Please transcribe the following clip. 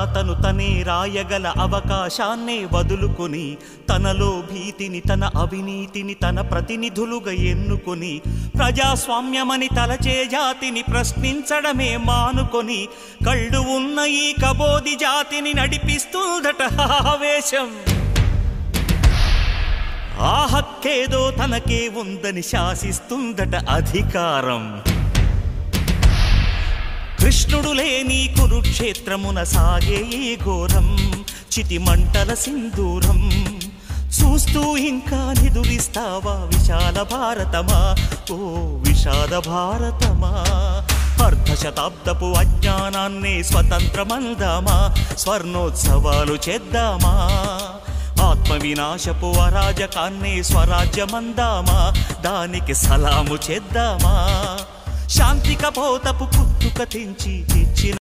రాతను తనే రాయగల అవకాశాన్నే వదులుకొని తనలో భీతిని తన అవినీతిని తన ప్రతినిధులుగా ఎన్నుకొని ప్రజాస్వామ్యమని తలచే జాతిని ప్రశ్నించడమే మానుకొని కళ్ళు ఉన్న ఈ కబోది జాతిని నడిపిస్తుందట ఆవేశం. ఆ హక్కేదో తనకే ఉందని శాసిస్తుందట అధికారం. కృష్ణుడు లేని కురుక్షేత్రమున సాగే ఈ ఘోరం చితిమంటల సింధూరం. చూస్తూ ఇంకా నిదురిస్తావా విశాల భారతమా, ఓ విషాద భారతమా. అర్ధశతాబ్దపు అజ్ఞానాన్నే స్వతంత్రమందామా, స్వర్ణోత్సవాలు చేద్దామా. ఆత్మ వినాశపు అరాజకాన్నే స్వరాజ్యమందామా, దానికి సలాము చేద్దామా. శాంతిక పోతపు కుత్తుక తెంచి తెచ్చిన